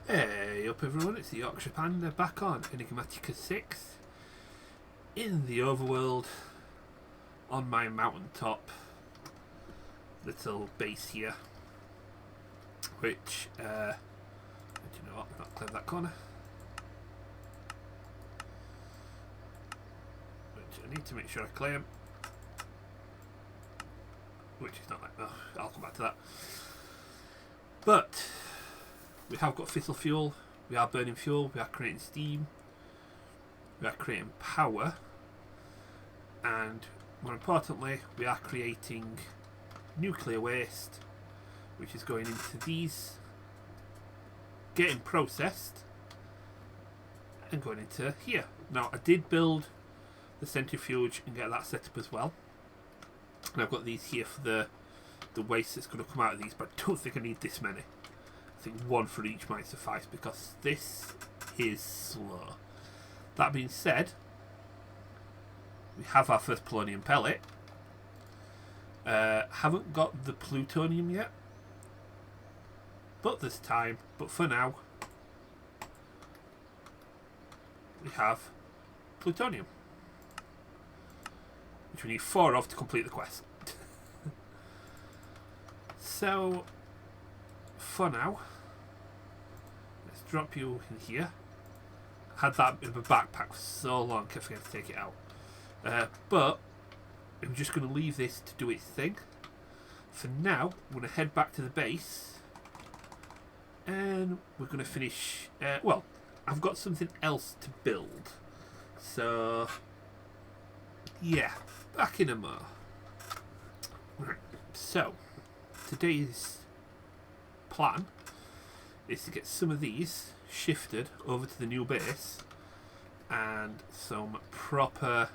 Hey up everyone, it's the Yorkshire Panda back on Enigmatica 6 in the overworld on my mountaintop little base here, which, do you know what, I've not cleared that corner, which I need to make sure I claim, which is not like, oh, I'll come back to that, but we have got fissile fuel, we are burning fuel, we are creating steam, we are creating power, and more importantly, we are creating nuclear waste, which is going into these, getting processed, and going into here. Now, I did build the centrifuge and get that set up as well, and I've got these here for the waste that's going to come out of these, but I don't think I need this many. I think one for each might suffice because this is slow. That being said, we have our first polonium pellet. Haven't got the plutonium yet, but this time, but for now, we have plutonium, which we need 4 of to complete the quest. So, for now, let's drop you in here. Had that in my backpack for so long, kept forgetting to take it out. But I'm just going to leave this to do its thing. For now, I'm going to head back to the base, and we're going to finish. Well, I've got something else to build, so yeah, back in a mo. Right, so today's plan is to get some of these shifted over to the new base and some proper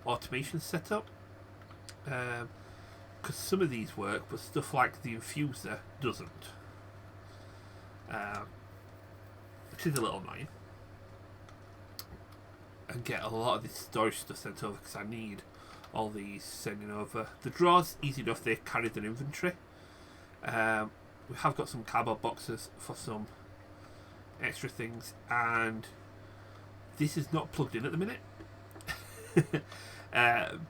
automation set up, because some of these work but stuff like the infuser doesn't, which is a little annoying, and get a lot of this storage stuff sent over because I need all these sending over. The drawers, easy enough, they carry their inventory. We have got some cardboard boxes for some extra things, and this is not plugged in at the minute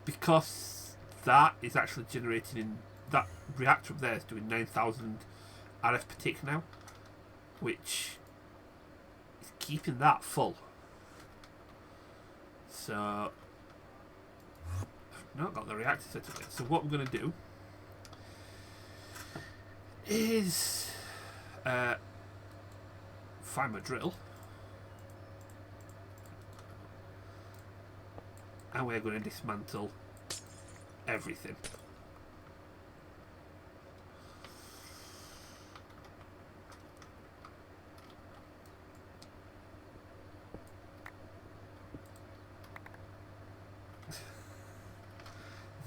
because that is actually generating in that reactor up there is doing 9,000 RF per tick now, which is keeping that full. So I've not got the reactor set up yet. So what we're going to do is find my drill, and we're going to dismantle everything.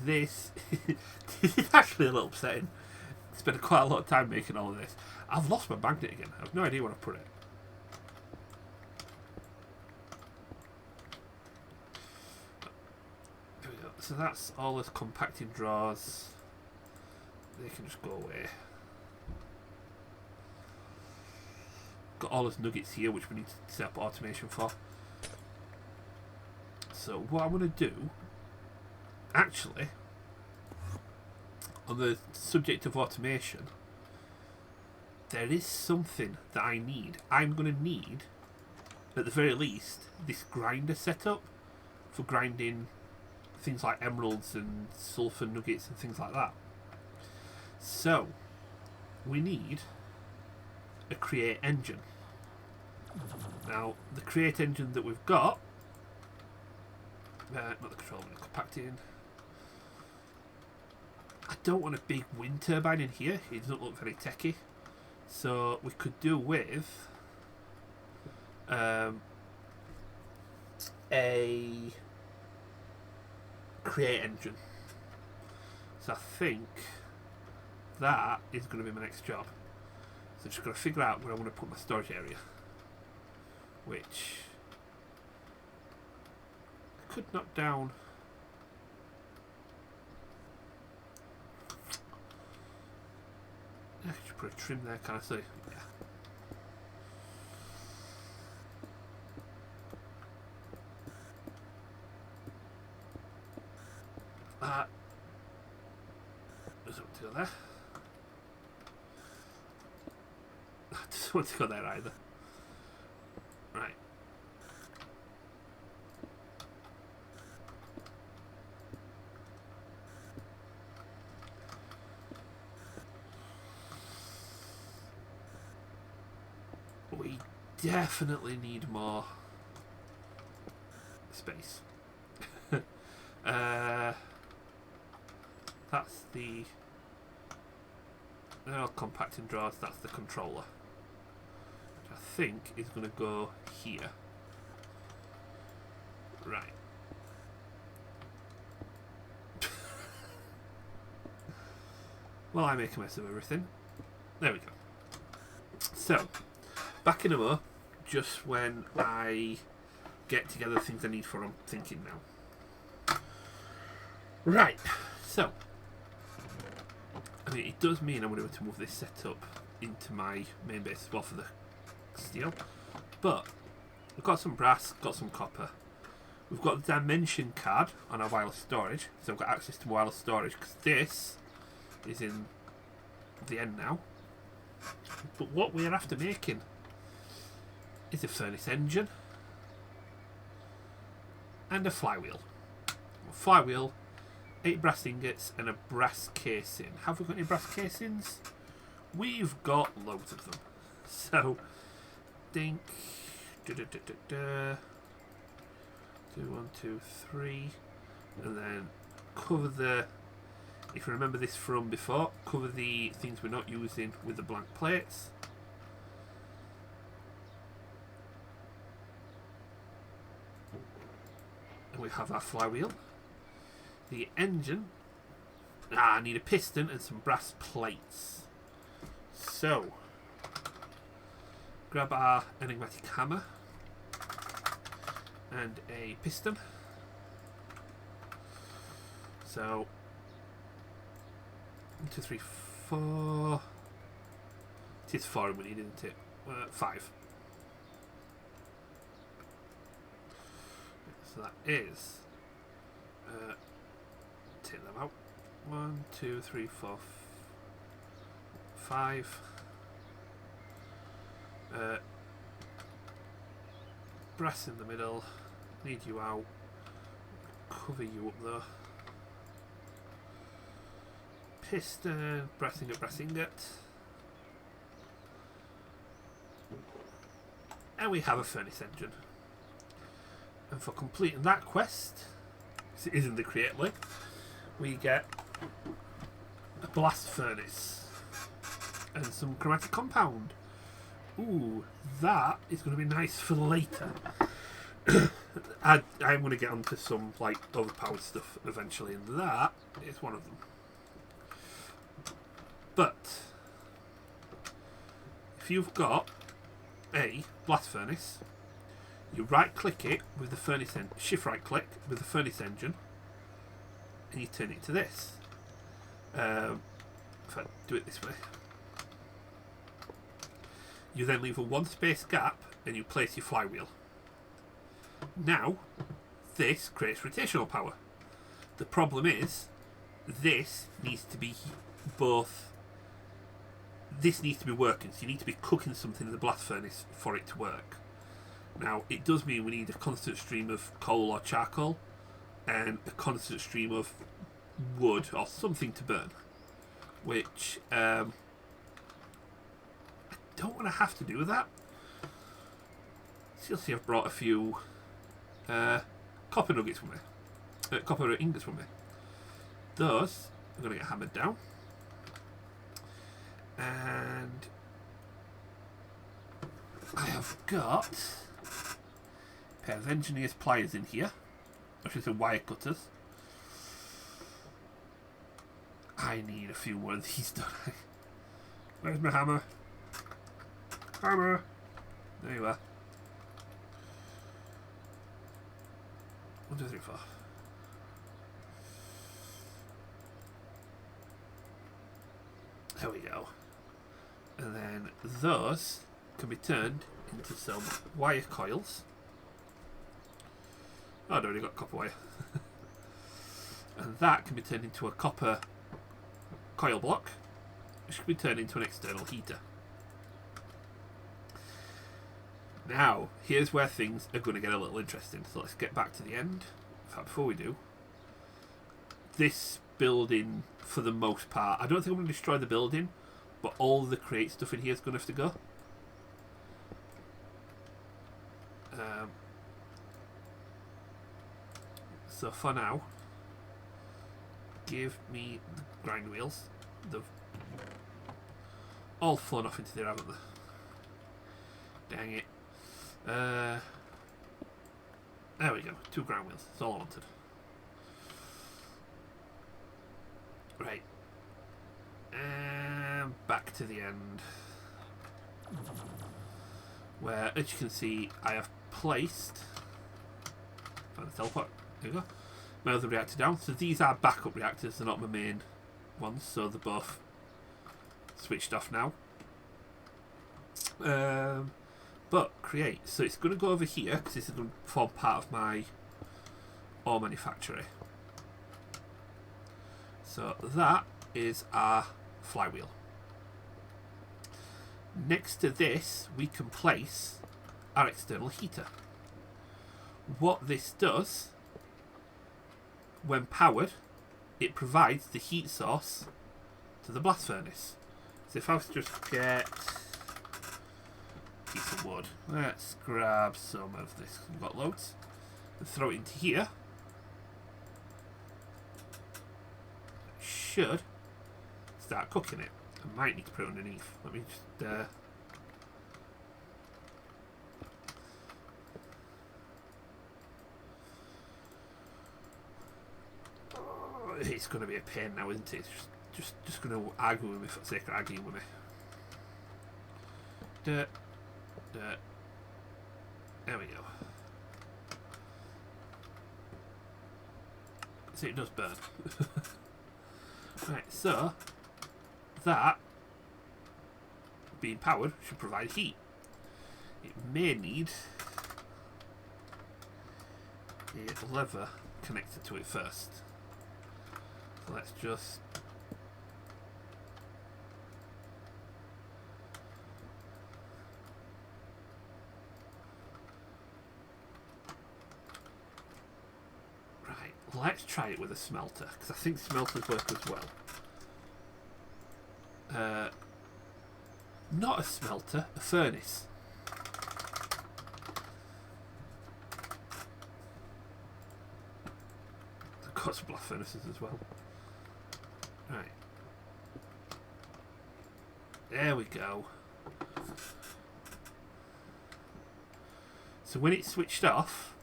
This is actually a little upsetting. Spent quite a lot of time making all of this. I've lost my magnet again. I have no idea where I put it. There we go. So that's all those compacting drawers. They can just go away. Got all those nuggets here, which we need to set up automation for. So what I'm going to do, actually, on the subject of automation, there is something that I need. I'm going to need, at the very least, this grinder setup for grinding things like emeralds and sulfur nuggets and things like that. So, we need a create engine. Now, the create engine that we've got, not the control, but the compacting. I don't want a big wind turbine in here. It doesn't look very techy. So we could do with a create engine. So I think that is going to be my next job. So just got to figure out where I want to put my storage area, which I could knock down. I could put a trim there, can I say? Yeah. Doesn't want to go there. Doesn't want to go there either. Right. We definitely need more space. That's the compacting drawers. That's the controller, which I think is going to go here. Right. Well, I make a mess of everything. There we go. So, back in a mo, just when I get together the things I need for I'm thinking now. Right, so I mean, it does mean I'm going to have to move this setup into my main base as well for the steel, but we've got some brass, got some copper. We've got the dimension card on our wireless storage, so I've got access to wireless storage because this is in the end now. But what we're after making is a furnace engine and a flywheel. Flywheel, 8 brass ingots and a brass casing. Have we got any brass casings? We've got loads of them. So, think 2, 1, 2, 3, and then cover the. If you remember this from before, cover the things we're not using with the blank plates. And we have our flywheel. The engine. I need a piston and some brass plates. So, grab our Enigmatic hammer and a piston. So, 1, 2, 3, 4. It is 4 we need, isn't it? 5. So that is. Take them out. 1, 2, 3, 4, 5. Brass in the middle. Need you out. Cover you up though. Piston, brass ingot. And we have a furnace engine. And for completing that quest, because it is in the create link, we get a blast furnace and some chromatic compound. Ooh, that is going to be nice for later. I'm going to get onto some like overpowered stuff eventually, and that is one of them. But if you've got a blast furnace, you right click it with the furnace engine, shift right click with the furnace engine, and you turn it to this. If I do it this way, you then leave a 1 space gap and you place your flywheel. Now, this creates rotational power. The problem is, this needs to be both. This needs to be working, so you need to be cooking something in the blast furnace for it to work. Now, it does mean we need a constant stream of coal or charcoal and a constant stream of wood or something to burn, which I don't want to have to do that. So you'll see I've brought a few copper nuggets with me, copper ingots with me. Those are going to get hammered down. And I have got a pair of engineer's pliers in here, which is a wire cutters. I need a few more of these, don't I? Where's my hammer? Hammer! There you are. 1, 2, 3, 4. There we go. And then those can be turned into some wire coils. Oh, I've already got copper wire. And that can be turned into a copper coil block, which can be turned into an external heater. Now, here's where things are going to get a little interesting. So let's get back to the end. In fact, before we do, this building, for the most part, I don't think I'm going to destroy the building, but all the create stuff in here is going to have to go. So for now, give me the grind wheels. They've all flown off into there, haven't they? Dang it. There we go. 2 grind wheels. That's all I wanted. Right. And back to the end. Where, as you can see, I have placed... Find the teleport. There we go. My other reactor down. So these are backup reactors. They're not my main ones. So they're both switched off now. But create. So it's going to go over here because this is going to form part of my ore manufactory. So that is our flywheel. Next to this, we can place our external heater. What this does, when powered, it provides the heat source to the blast furnace. So if I was to just get a piece of wood, let's grab some of this, we've got loads, and throw it into here, it should start cooking it. I might need to put it underneath. Let me just it's going to be a pain now, isn't it? It's just going to argue with me for the sake of arguing with me. There we go. So it does burn. Right, so that being powered should provide heat. It may need a lever connected to it first. So let's just let's try it with a smelter, because I think smelters work as well. Not a smelter, a furnace. I've got some blast furnaces as well. Right. There we go. So when it's switched off,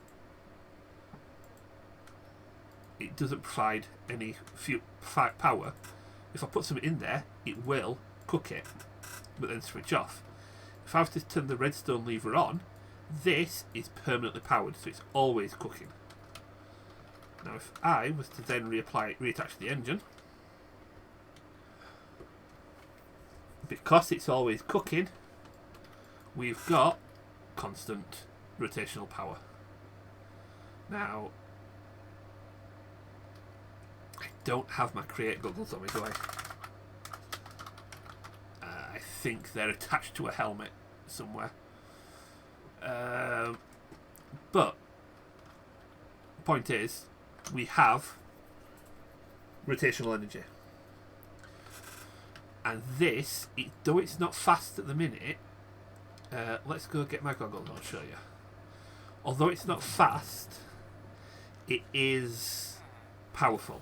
it doesn't provide any power. If I put something in there, it will cook it, but then switch off. If I was to turn the redstone lever on, this is permanently powered, so it's always cooking. Now if I was to then reattach the engine, because it's always cooking, we've got constant rotational power. Now, I don't have my create goggles on me, do I? I think they're attached to a helmet somewhere. But the point is, we have rotational energy. And this, though it's not fast at the minute, let's go get my goggles and I'll show you. Although it's not fast, it is powerful.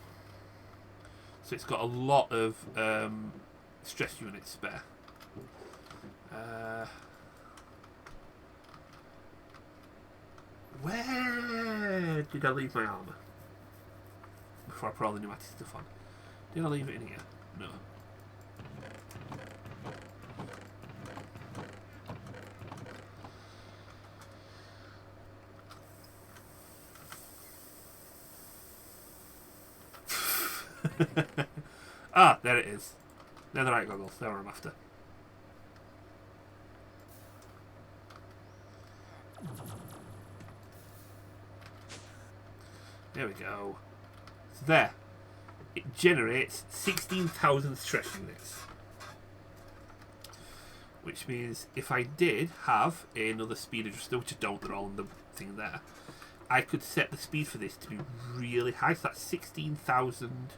So it's got a lot of stress units spare. Where did I leave my armour? Before I put all the pneumatic stuff on. Did I leave it in here? No. Ah, there it is. They're the right goggles. They're what I'm after. There we go. So there. it generates 16,000 stress units. Which means if I did have another speed adjuster, which I don't, they're all in the thing there, I could set the speed for this to be really high. So that's 16,000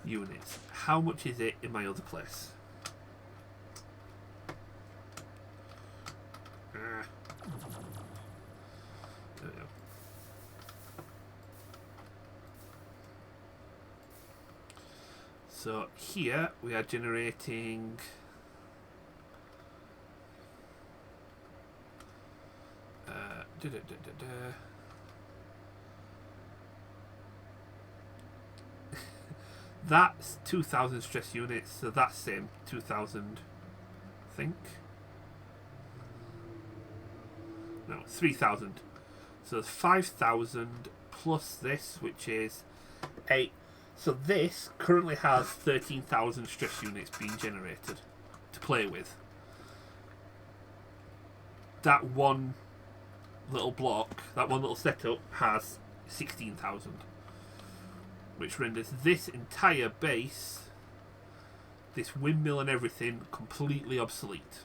units. How much is it in my other place? There we go. So here we are generating that's 2,000 stress units, so that's same 2,000, I think. No, 3,000. So there's 5,000 plus this, which is 8. So this currently has 13,000 stress units being generated to play with. That one little block, that one little setup has 16,000, which renders this entire base, this windmill and everything, completely obsolete.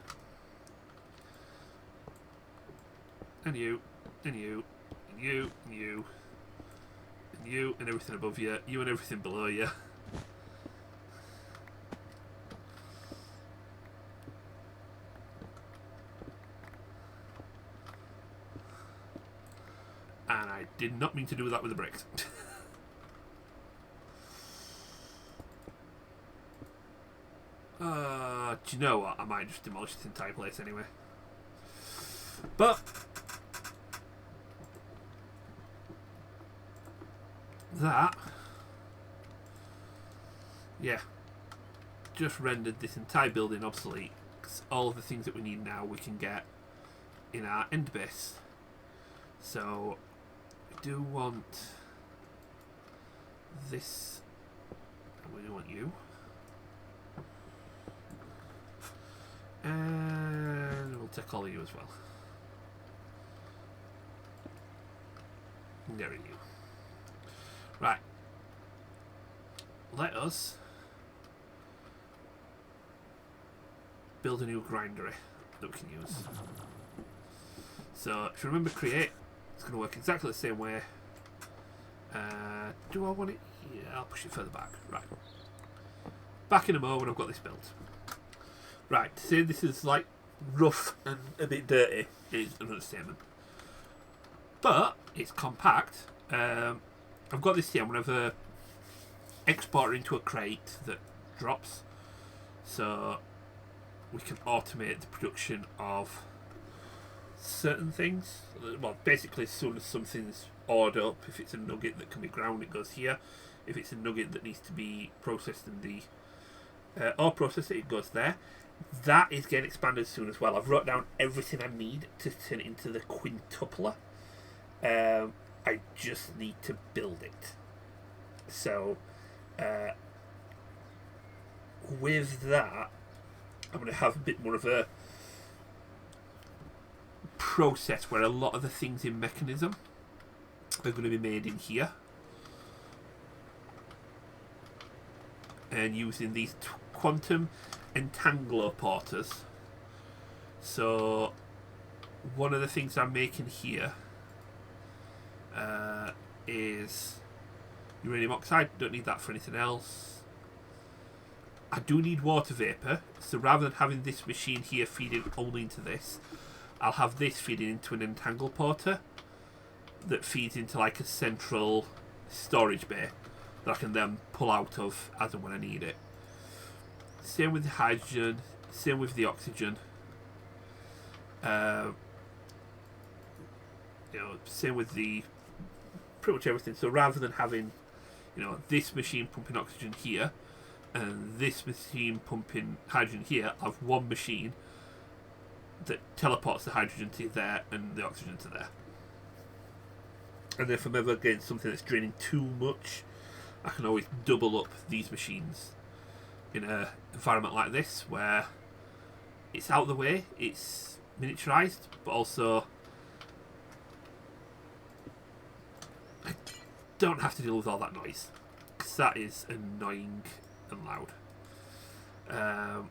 And you, and you, and you, and you, and you, and everything above you, you and everything below you. And I did not mean to do that with the bricks. Do you know what? I might just demolish this entire place anyway. But that, yeah, just rendered this entire building obsolete. 'Cause all of the things that we need now we can get in our end base. So we do want this, and we do want you, and we'll take all of you as well. There you. Right. Let us build a new grindery that we can use. So if you remember create, it's going to work exactly the same way. Do I want it? Yeah, I'll push it further back. Right. Back in a moment, I've got this built. Right, to say this is like rough and a bit dirty is an understatement. But it's compact. I've got this here. I'm going to export it into a crate that drops, so we can automate the production of certain things. Well, basically, as soon as something's ordered up, if it's a nugget that can be ground, it goes here. If it's a nugget that needs to be processed in the ore processor, it goes there. That is getting expanded soon as well. I've wrote down everything I need to turn it into the quintupler. I just need to build it. So, with that, I'm going to have a bit more of a process where a lot of the things in mechanism are going to be made in here. And using these quantum entangler porters. So, one of the things I'm making here is uranium oxide. Don't need that for anything else. I do need water vapor, so rather than having this machine here feeding only into this, I'll have this feeding into an entangle porter that feeds into like a central storage bay that I can then pull out of as and when I need it. Same with the hydrogen, same with the oxygen. Same with the pretty much everything. So rather than having, this machine pumping oxygen here and this machine pumping hydrogen here, I have one machine that teleports the hydrogen to there and the oxygen to there. And if I'm ever getting something that's draining too much, I can always double up these machines in an environment like this where it's out of the way, it's miniaturized, but also I don't have to deal with all that noise. because that is annoying and loud. I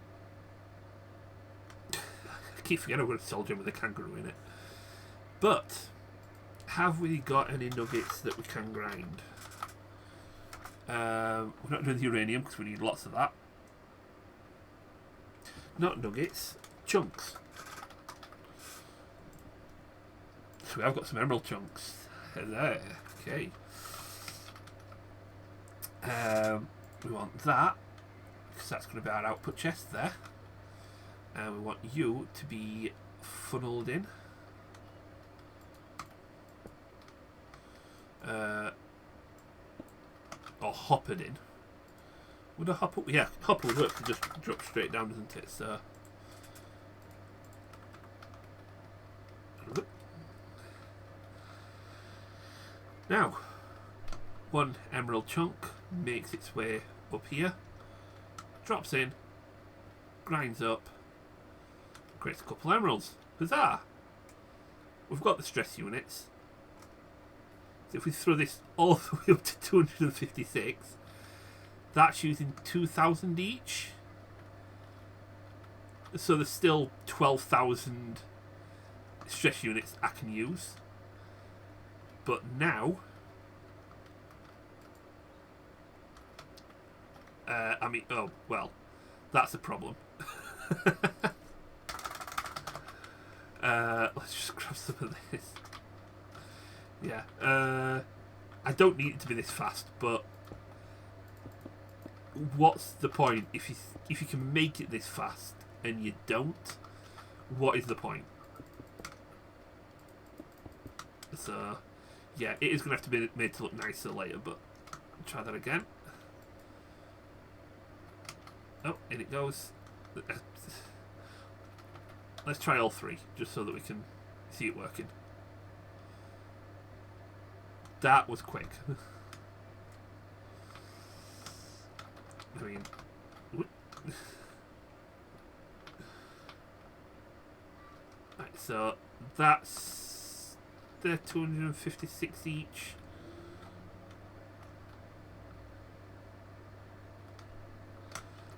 keep forgetting I've got a soldier with a kangaroo in it. But have we got any nuggets that we can grind? We're not doing the uranium because we need lots of that. Not nuggets, chunks. So we have got some emerald chunks. There, okay. We want that because that's going to be our output chest there. And we want you to be funneled in. Or hoppered in. Would a hopper? Yeah, hopper would work to just drop straight down, doesn't it? So. Now, one emerald chunk makes its way up here, drops in, grinds up, creates a couple of emeralds. Huzzah! We've got the stress units. So if we throw this all the way up to 256, that's using 2,000 each. So there's still 12,000 stress units I can use. But now, I mean, oh, well, that's a problem. Let's just grab some of this. Yeah, I don't need it to be this fast, but what's the point if you can make it this fast and you don't? What is the point? So, yeah, it is going to have to be made to look nicer later, but I'll try that again. Oh, in it goes. Let's try all three, just so that we can see it working. That was quick. I mean, right, so that's they're 256 each.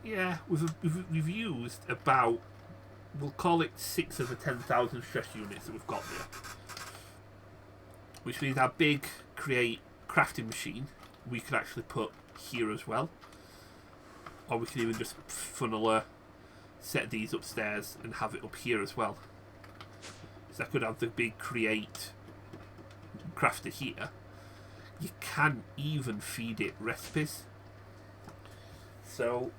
Yeah, we've used about, we'll call it 6 of the 10,000 stress units that we've got there. Which means our big create crafting machine we could actually put here as well. Or we can even just funnel a set these upstairs and have it up here as well. So I could have the big create crafter here. You can even feed it recipes. So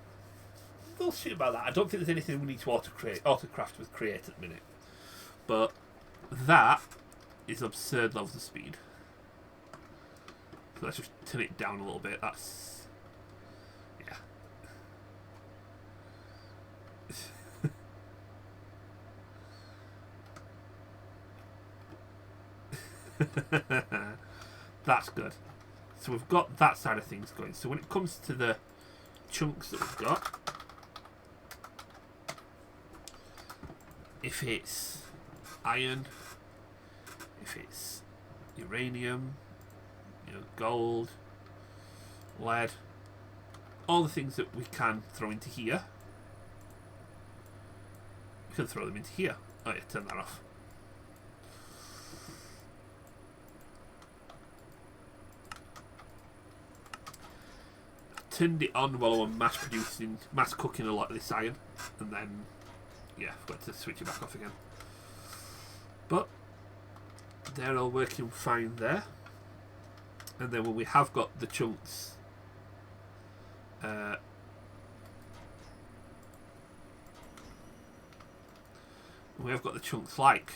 we'll see about that. I don't think there's anything we need to auto-craft with create at the minute. But that is absurd levels of speed. So let's just turn it down a little bit. That's, yeah. That's good. So we've got that side of things going. So when it comes to the chunks that we've got, if it's iron, if it's uranium, gold, lead, all the things that we can throw into here, we can throw them into here. Oh yeah, turn that off. Turned it on while I was mass cooking a lot of this iron, and then, yeah, forgot to switch it back off again. But they're all working fine there. And then when we have got the chunks, we have got the chunks like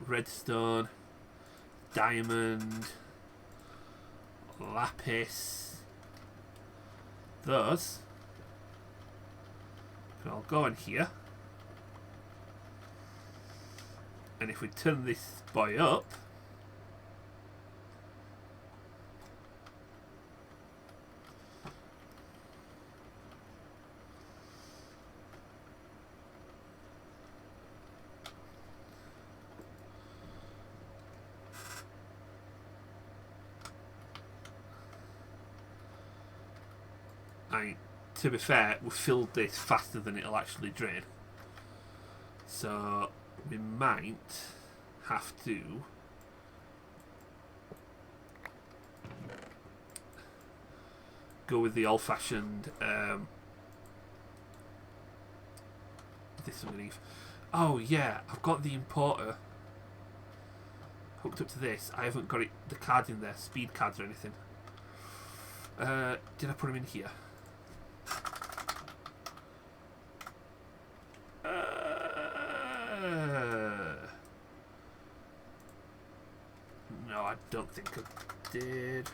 redstone, diamond, lapis. Those can all go in here. And if we turn this boy up, To be fair, we filled this faster than it'll actually drain. So we might have to go with the old-fashioned this underneath. Oh yeah, I've got the importer hooked up to this. I haven't got the cards in there, speed cards or anything. Did I put them in here? No, I don't think I did.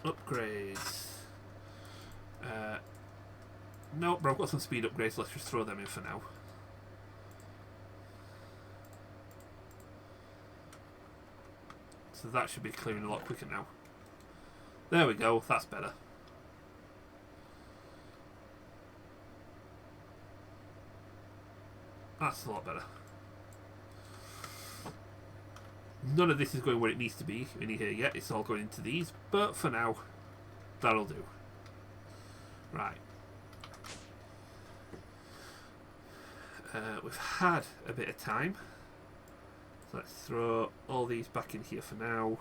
Upgrades. No, but I've got some speed upgrades. Let's just throw them in for now. So that should be clearing a lot quicker now. There we go. That's better. That's a lot better. None of this is going where it needs to be in here yet. It's all going into these. But for now, that'll do. Right. We've had a bit of time. So let's throw all these back in here for now.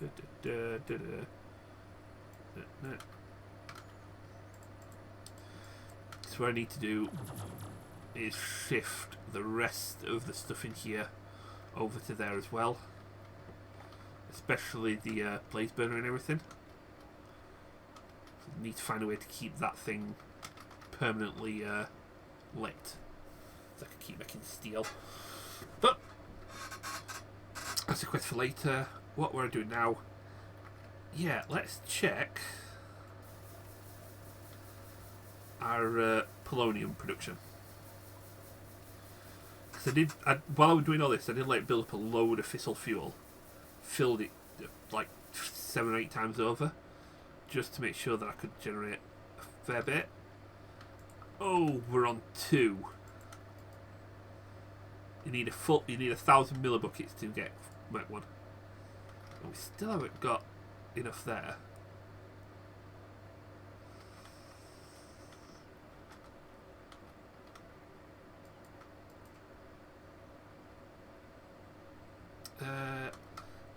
So what I need to do is shift the rest of the stuff in here over to there as well, especially the blaze burner and everything. So need to find a way to keep that thing permanently lit, so I can keep making steel. But that's a quest for later. What we're doing now, yeah, let's check our polonium production. So while I was doing all this, I did like build up a load of fissile fuel, filled it like 7 or 8 times over, just to make sure that I could generate a fair bit. Oh, we're on 2. You need 1,000 millibuckets to get one. And we still haven't got enough there.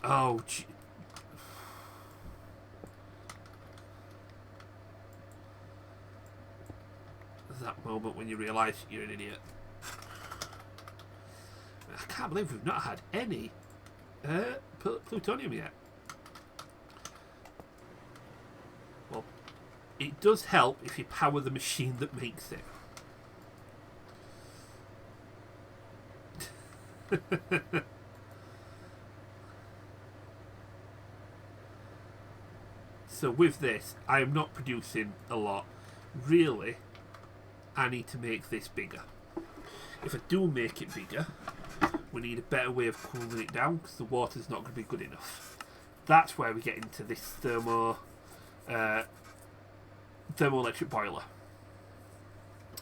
Oh, gee. There's that moment when you realise you're an idiot. I can't believe we've not had any plutonium yet. Well, it does help if you power the machine that makes it. So with this, I am not producing a lot. Really, I need to make this bigger. If I do make it bigger, we need a better way of cooling it down because the water's not going to be good enough. That's where we get into this thermoelectric boiler.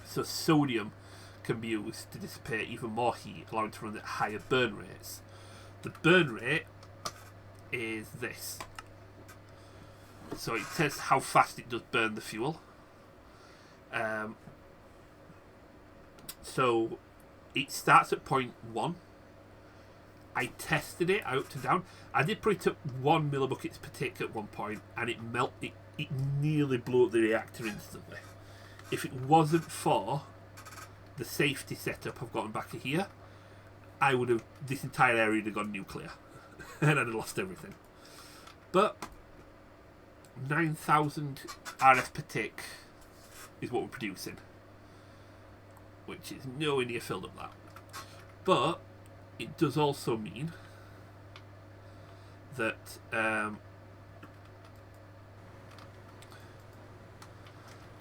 So sodium can be used to dissipate even more heat, allowing it to run at higher burn rates. The burn rate is this. So it tests how fast it does burn the fuel. So it starts at 0.1. I tested it out to down. I did put it at 1 millibuckets per tick at one point, and it nearly blew up the reactor instantly. If it wasn't for the safety setup I've gotten back here, this entire area would have gone nuclear, and I'd have lost everything. But 9,000 RF per tick is what we're producing, which is nowhere near filled up that. But it does also mean that do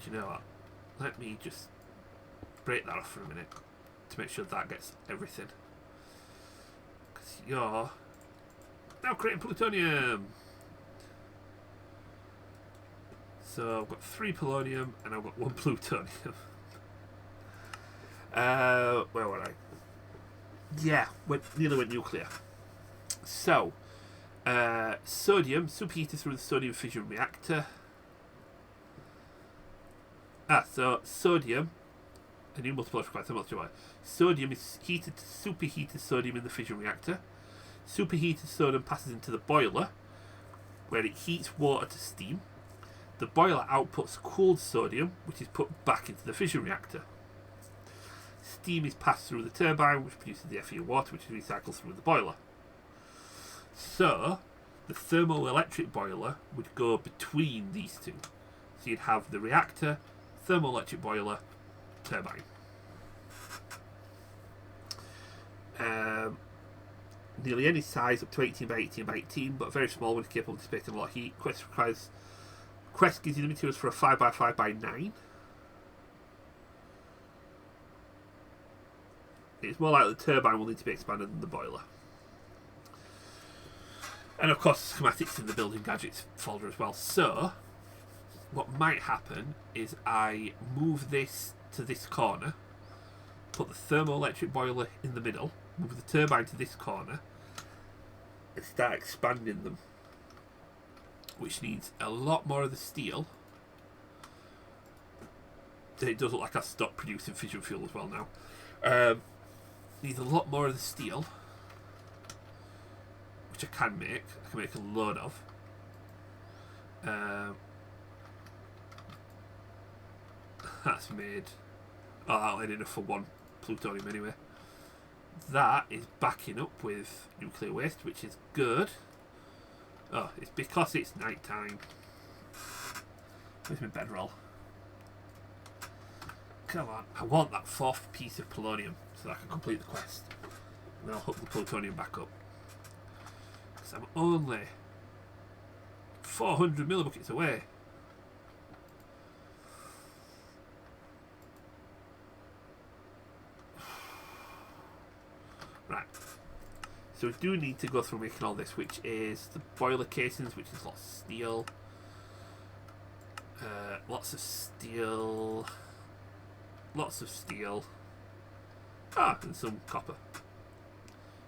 you know what? Let me just break that off for a minute to make sure that gets everything, because you're now creating plutonium. So I've got 3 polonium and I've got 1 plutonium. Where were I? Yeah, nearly went nuclear. So Sodium, superheated through the sodium fission reactor. So sodium, a new multiplier requires so much joy. Sodium is heated to superheated sodium in the fission reactor. Superheated sodium passes into the boiler, where it heats water to steam. The boiler outputs cooled sodium, which is put back into the fission reactor. Steam is passed through the turbine, which produces the FE water, which is recycled through the boiler. So, the thermoelectric boiler would go between these two. So you'd have the reactor, thermoelectric boiler, turbine. Nearly any size, up to 18 by 18 by 18, but very small when it's capable of dissipating a lot of heat. Quest gives you the materials for a 5 by 5 by 9. It's more like the turbine will need to be expanded than the boiler. And of course, schematics in the building gadgets folder as well. So, what might happen is I move this to this corner, put the thermoelectric boiler in the middle, move the turbine to this corner, and start expanding them, which needs a lot more of the steel. It does look like I stopped producing fission fuel as well now. Needs a lot more of the steel, which I can make. I can make a load of. That's made. Oh, that'll end enough for one plutonium anyway. That is backing up with nuclear waste, which is good. Oh, it's because it's night time. Where's my bedroll? Come on, I want that 4th piece of polonium so that I can complete the quest. And then I'll hook the plutonium back up. Because I'm only 400 millibuckets away. Right. So we do need to go through making all this, which is the boiler casings, which is lots of steel. Lots of steel. Lots of steel. And some copper.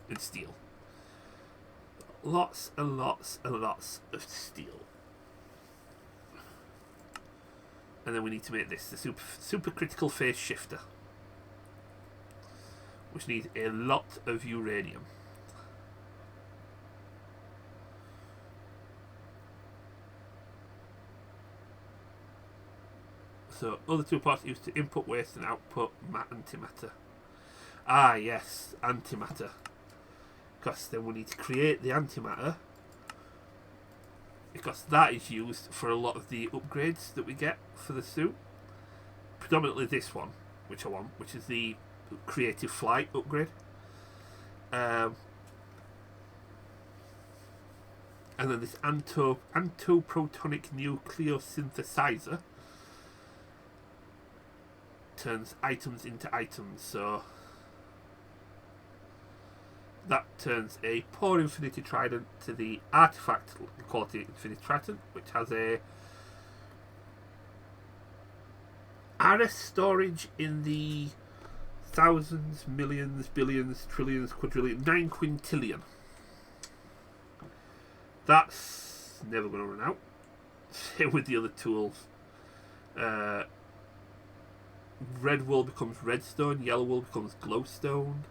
And steel. Lots and lots and lots of steel. And then we need to make this, the supercritical phase shifter, which needs a lot of uranium. So, other two parts used to input waste and output antimatter. Ah, yes, antimatter. Because then we need to create the antimatter, because that is used for a lot of the upgrades that we get for the suit. Predominantly this one, which I want, which is the creative flight upgrade. And then this antiprotonic nucleosynthesizer turns items into items, so that turns a poor infinity trident to the artifact quality infinity trident, which has a RS storage in the thousands, millions, billions, trillions, quadrillion, 9 quintillion. That's never going to run out. Same with the other tools. Red wool becomes redstone, yellow wool becomes glowstone.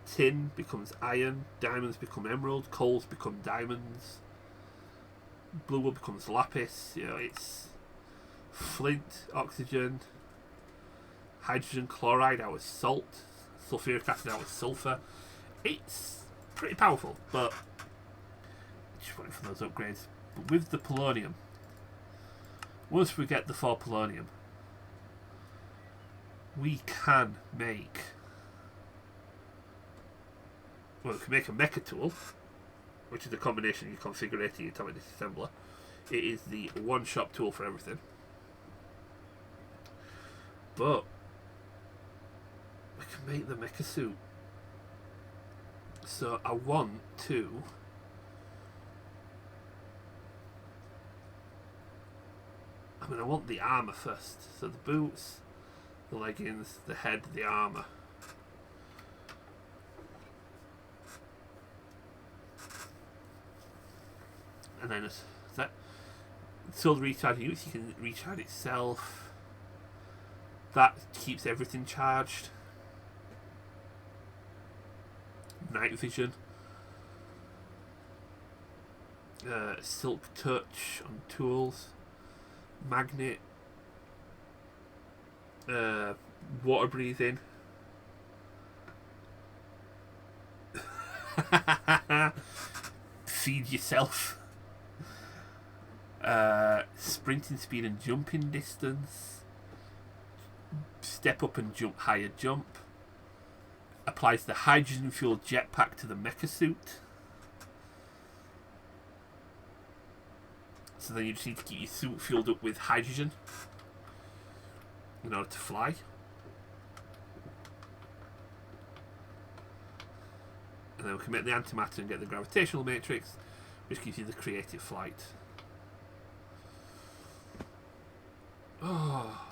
Tin becomes iron, diamonds become emerald, coals become diamonds, blue wool becomes lapis. You know, it's flint, oxygen, hydrogen chloride out of salt, sulfuric acid out of sulfur. It's pretty powerful, but just waiting for those upgrades. But with the polonium, once we get the 4 polonium, we can make, well, we can make a mecha tool, which is a combination of your configurator and your atomic disassembler. It is the one-shot tool for everything. But we can make the mecha suit. So I want to I want the armour first. So the boots, the leggings, the head, the armour. and then that solar recharging units, you can recharge itself. That keeps everything charged. Night vision. Silk touch on tools. Magnet. Water breathing. Feed yourself. Sprinting speed and jumping distance. Step up and jump higher jump. Applies the hydrogen fuel jetpack to the mecha suit. So then you just need to keep your suit fueled up with hydrogen in order to fly. And then we can make the antimatter and get the gravitational matrix, which gives you the creative flight. Oh,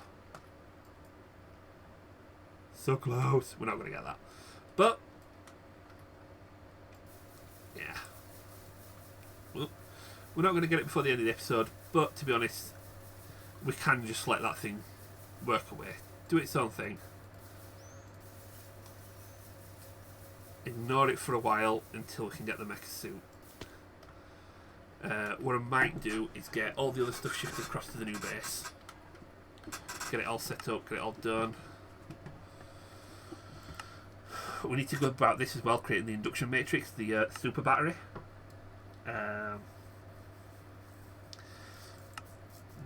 so close. We're not going to get that. But, yeah. Well, we're not going to get it before the end of the episode, but to be honest, we can just let that thing work away. Do its own thing. Ignore it for a while until we can get the mecha suit. What I might do is get all the other stuff shifted across to the new base. Get it all set up, get it all done. We need to go about this as well, creating the induction matrix, the super battery.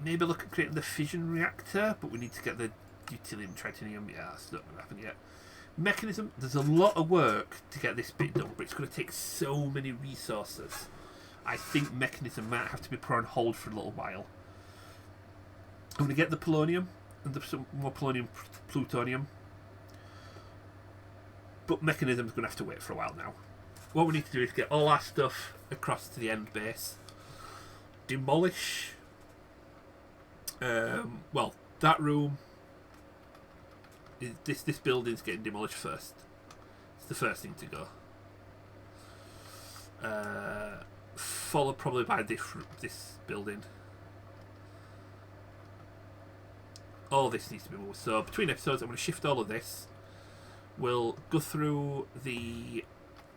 Maybe look at creating the fission reactor, but we need to get the deuterium, tritanium. Yeah, that's not going to happen yet. Mechanism, there's a lot of work to get this bit done, but it's going to take so many resources. I think mechanism might have to be put on hold for a little while. I'm going to get the polonium and some more polonium, plutonium. But mechanism's going to have to wait for a while now. What we need to do is get all our stuff across to the end base. Demolish. Well, that room. This building's getting demolished first. It's the first thing to go. Followed probably by this building. All this needs to be moved. So between episodes, I'm going to shift all of this. We'll go through the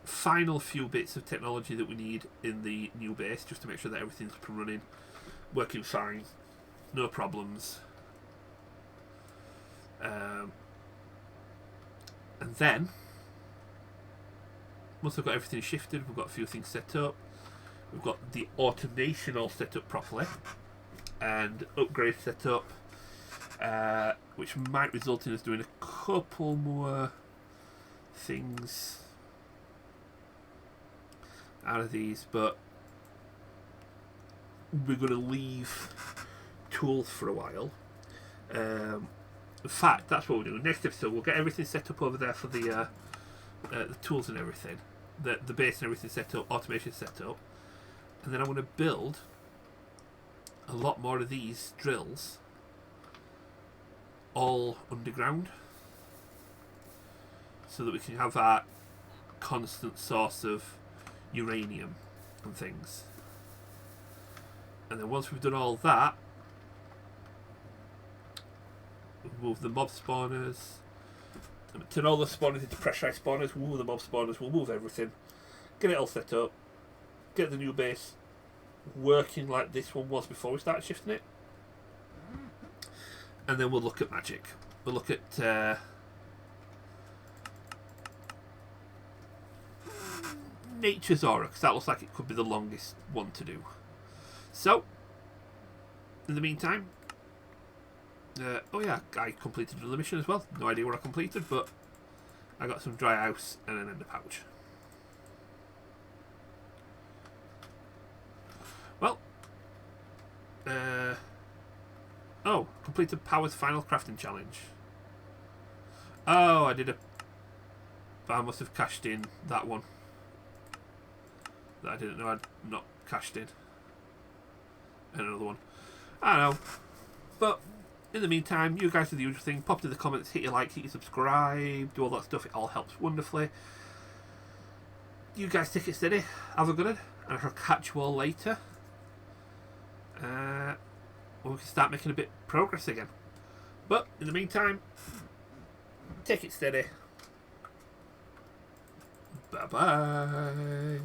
final few bits of technology that we need in the new base, just to make sure that everything's up and running, working fine, no problems. And then, once I've got everything shifted, we've got a few things set up, we've got the automation all set up properly, and upgrades set up, which might result in us doing a couple more things out of these, but we're going to leave tools for a while. In fact, that's what we'll do. Next episode, we'll get everything set up over there for the tools and everything, the base and everything set up, automation set up, and then I'm going to build a lot more of these drills all underground, so that we can have that constant source of uranium and things. And then once we've done all that, we'll move the mob spawners, turn all the spawners into pressurized spawners, we'll move the mob spawners, we'll move everything, get it all set up, get the new base working like this one was before we started shifting it. And then we'll look at magic. We'll look at Nature's Aura, because that looks like it could be the longest one to do. So, in the meantime, oh yeah, I completed the mission as well. No idea what I completed, but I got some dry ice and an ender pouch. Well, oh, completed Power's final crafting challenge. Oh, I must have cashed in that one that I didn't know I'd not cashed in. And another one. I don't know. But in the meantime, you guys do the usual thing. Pop to the comments, hit your like, hit your subscribe, do all that stuff. It all helps wonderfully. You guys take it steady. Have a good one. And I'll catch you all later. when we can start making a bit of progress again. But in the meantime, take it steady. Bye bye.